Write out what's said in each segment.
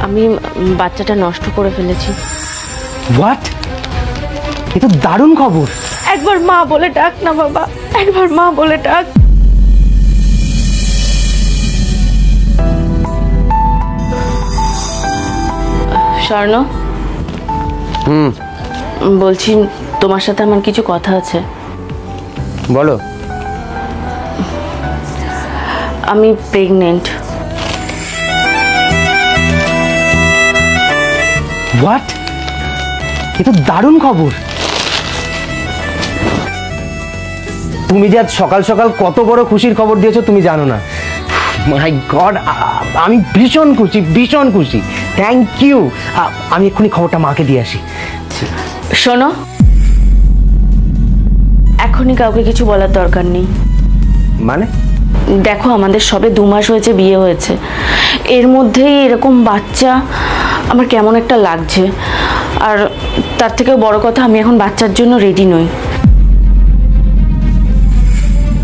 আমি বাচ্চাটা নষ্ট করে ফেলেছি। হোয়াট? এ তো দারুণ খবর। একবার মা বলে ডাক না বাবা, একবার মা বলে ডাক। স্বর্ণ, বলছি তোমার সাথে আমার কিছু কথা আছে। বলো। আমি প্রেগনেন্ট। হোয়াট? এ তো দারুণ খবর। তুমি যে আজ সকাল সকাল কত বড় খুশির খবর দিয়েছো তুমি জানো না। মাই গড, আমি ভীষণ খুশি, ভীষণ খুশি। Thank you. আমি এক্ষুনি খবরটা মাকে দিয়ে আসি। শোনো, এখনই কাউকে কিছু বলার দরকার নেই। মানে? দেখো, আমাদের সবে 2 মাস হয়েছে, বিয়ে হয়েছে, এর মধ্যেই এরকম বাচ্চা, আমার কেমন একটা লাগছে। আর তার থেকেও বড় কথা, আমি এখন বাচ্চার জন্য রেডি নই।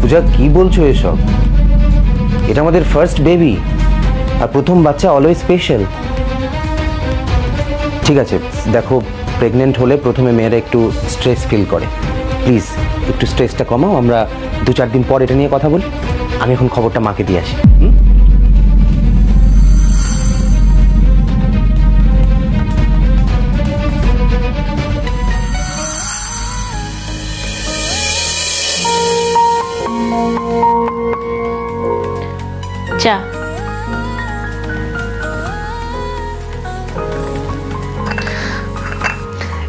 পূজা, কি বলছো এসব? এটা আমাদের ফার্স্ট বেবি, আর প্রথম বাচ্চা অলওয়েজ স্পেশাল। ঠিক আছে, দেখো, প্রেগনেন্ট হলে প্রথমে মেয়েরা একটু স্ট্রেস ফিল করে। প্লিজ একটু স্ট্রেসটা কমাও, আমরা 2-4 দিন পর এটা নিয়ে কথা বলি। আমি এখন খবরটা মাকে দিয়ে আসি। চা।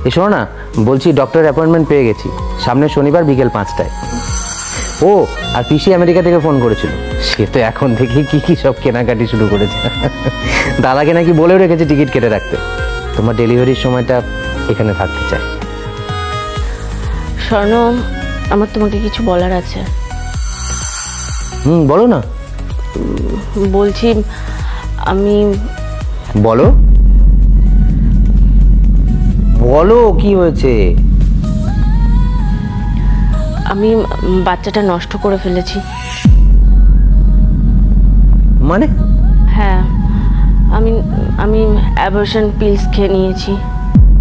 এসো না, বলছি ডক্টর অ্যাপয়েন্টমেন্ট পেয়ে গেছি, সামনে শনিবার বিকেল 5টায়। ও, আর পিসি আমেরিকা থেকে ফোন করেছিল, সে তো এখন থেকে কি সব কেনাকাটি শুরু করেছে। দাদাকে নাকি বলেও রেখেছে টিকিট কেটে রাখতে। তোমার ডেলিভারির সময়টা এখানে থাকতে চাই। স্বর্ণ, আমার তোমাকে কিছু বলার আছে। বলো না। বলছি, আমি। বলো বলো, কি হয়েছে? আমি বাচ্চাটা নষ্ট করে ফেলেছি। মানে? হ্যাঁ, আমি আমি অ্যাবর্শন পিলস খেয়ে নিয়েছি।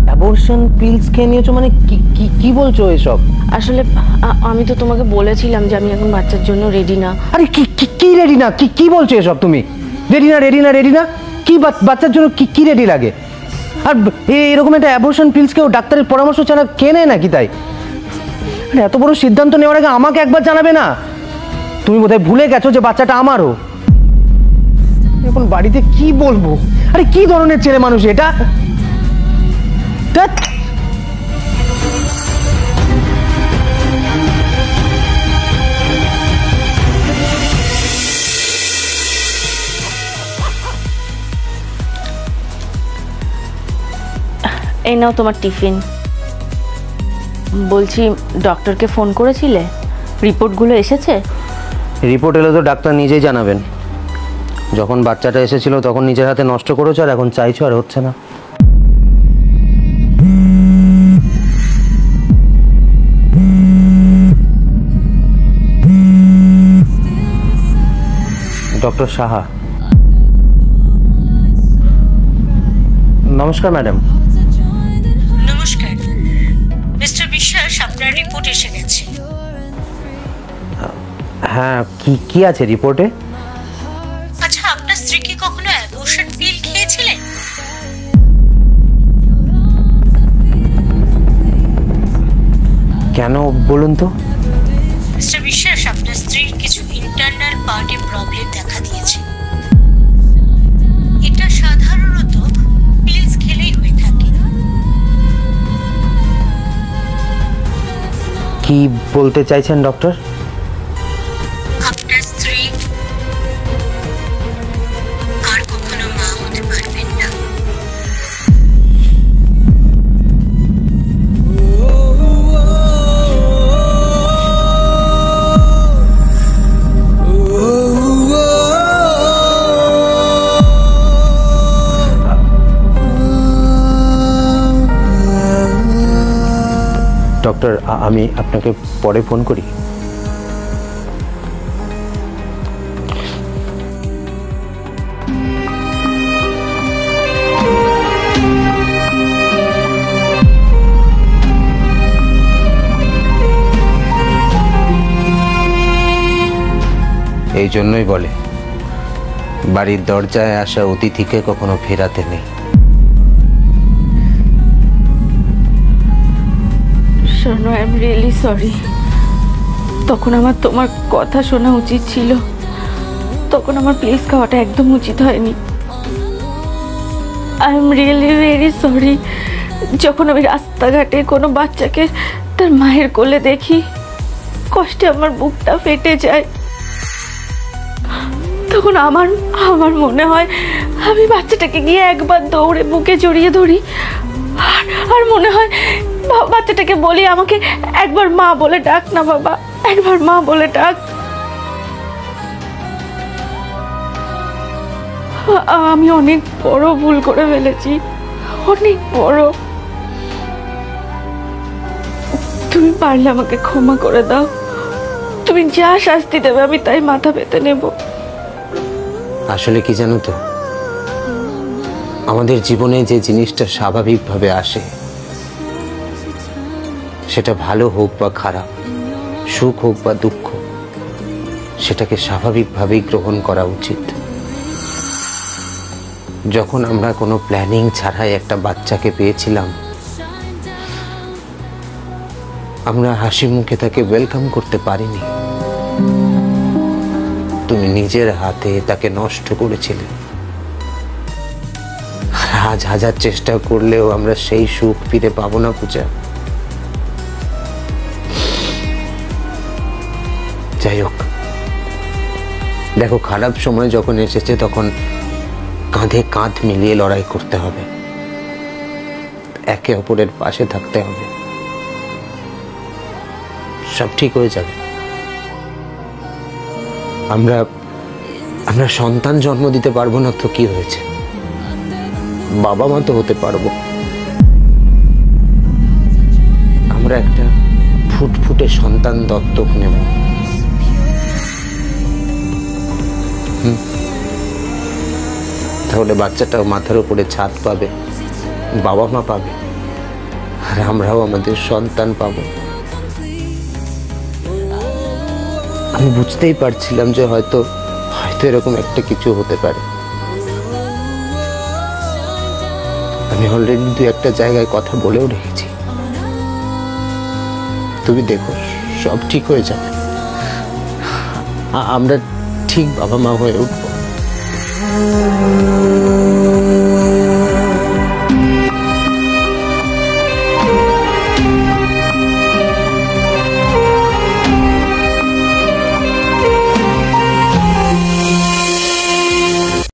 অ্যাবর্শন পিলস খেয়ে নিয়েছো মানে কি বলছো এসব? আসলে আমি তো তোমাকে বলেছিলাম যে আমি এখন বাচ্চার জন্য রেডি না। আরে কি রেডি না? কি বলছো এসব তুমি? রেডি না? কি বাচ্চার জন্য কি রেডি লাগে? আর এরকম একটা অ্যাবর্শন পিলস কেউ ডাক্তারের পরামর্শ ছাড়া খেয়ে নেয় নাকি? তাই এত বড় সিদ্ধান্ত নেওয়ার আগে আমাকে একবার জানাবে না? তুমি বোধহয় ভুলে গেছো যে বাচ্চাটা আমারও। এখন বাড়িতে কি বলবো? আরে কি ধরনের ছেলে মানুষ এটা? এই নাও তোমার টিফিন। বলছি, ডক্টরকে ফোন করেছিলে? রিপোর্টগুলো এসেছে? রিপোর্ট এলে তো ডাক্তার নিজেই জানাবেন। যখন বাচ্চাটা এসেছিল তখন নিজের হাতে নষ্ট করেছো, আর এখন চাইছো আর হচ্ছে না। ডক্টর সাহা। নমস্কার ম্যাডাম। নমস্কার মিস্টার বিশ্বাস, আপনার রিপোর্ট এসে গেছে। হ্যাঁ, কি আছে রিপোর্টে? আচ্ছা, আপনার স্ত্রী কি কখনো অ্যাবর্শন পিল খেয়েছিলেন? কেন বলুন তো? মিস্টার বিশ্বাস, আপনার স্ত্রীর কিছু ইন্টারনাল পার্টে প্রবলেম দেখা দিয়েছে। এটা সাধারণত পিলস খেলেই হয়ে থাকে। কি বলতে চাইছেন ডক্টর? আপনার স্ত্রী আর কখনো মা হতে পারবেন না। ডক্টর, আমি আপনাকে পরে ফোন করি। ওই জন্যই বলে বাড়ির দরজায় আসা অতিথিকে কখনো ফেরাতে নেই। শোনো, আই এম রিয়েলি সরি। তখন আমার তোমার কথা শোনা উচিত ছিল, তখন আমার পিলস খাওয়াটা একদম উচিত হয়নি। I am really very sorry. যখন আমি রাস্তাঘাটে কোনো বাচ্চাকে তার মায়ের কোলে দেখি, কষ্টে আমার বুকটা ফেটে যায়। তখন আমার মনে হয় আমি বাচ্চাটাকে গিয়ে একবার দৌড়ে বুকে জড়িয়ে ধরি, আর মনে হয় বাচ্চাটাকে বলি, আমাকে একবার মা বলে ডাক না বাবা, একবার মা বলে ডাক। আমি অনেক বড় ভুল করে ফেলেছি, অনেক বড়। তুমি পারলে আমাকে ক্ষমা করে দাও। তুমি যা শাস্তি দেবে আমি তাই মাথা পেতে নেব। আসলে কি জানো তো, আমাদের জীবনে যে জিনিসটা স্বাভাবিকভাবে আসে, সেটা ভালো হোক বা খারাপ, সুখ হোক বা দুঃখ, সেটাকে স্বাভাবিকভাবেই গ্রহণ করা উচিত। যখন আমরা কোনো প্ল্যানিং ছাড়াই একটা বাচ্চাকে পেয়েছিলাম, আমরা হাসি মুখে তাকে ওয়েলকাম করতে পারিনি। তুমি নিজের হাতে তাকে নষ্ট করেছিলে। আজ হাজার চেষ্টা করলেও আমরা সেই সুখ ফিরে পাবো না পূজা। যাই হোক, দেখো, খারাপ সময় যখন এসেছে তখন কাঁধে কাঁধ মিলিয়ে লড়াই করতে হবে, একে অপরের পাশে থাকতে হবে। সব ঠিক হয়ে যাবে। আমরা সন্তান জন্ম দিতে পারবো না তো কি হয়েছে, বাবা মা তো হতে পারবো। আমরা একটা ফুটফুটে সন্তান দত্তক নেব। তাহলে বাচ্চাটা মাথার উপরে ছাদ পাবে, বাবা মা পাবে, আর আমরাও আমাদের সন্তান পাবো। আমি বুঝতেই পারছিলাম যে হয়তো এরকম একটা কিছু হতে পারে। আমি অলরেডি কিন্তু একটা জায়গায় কথা বলেও রেখেছি। তুমি দেখো, সব ঠিক হয়ে যাবে। আমরা ঠিক বাবা মা হয়ে উঠবো।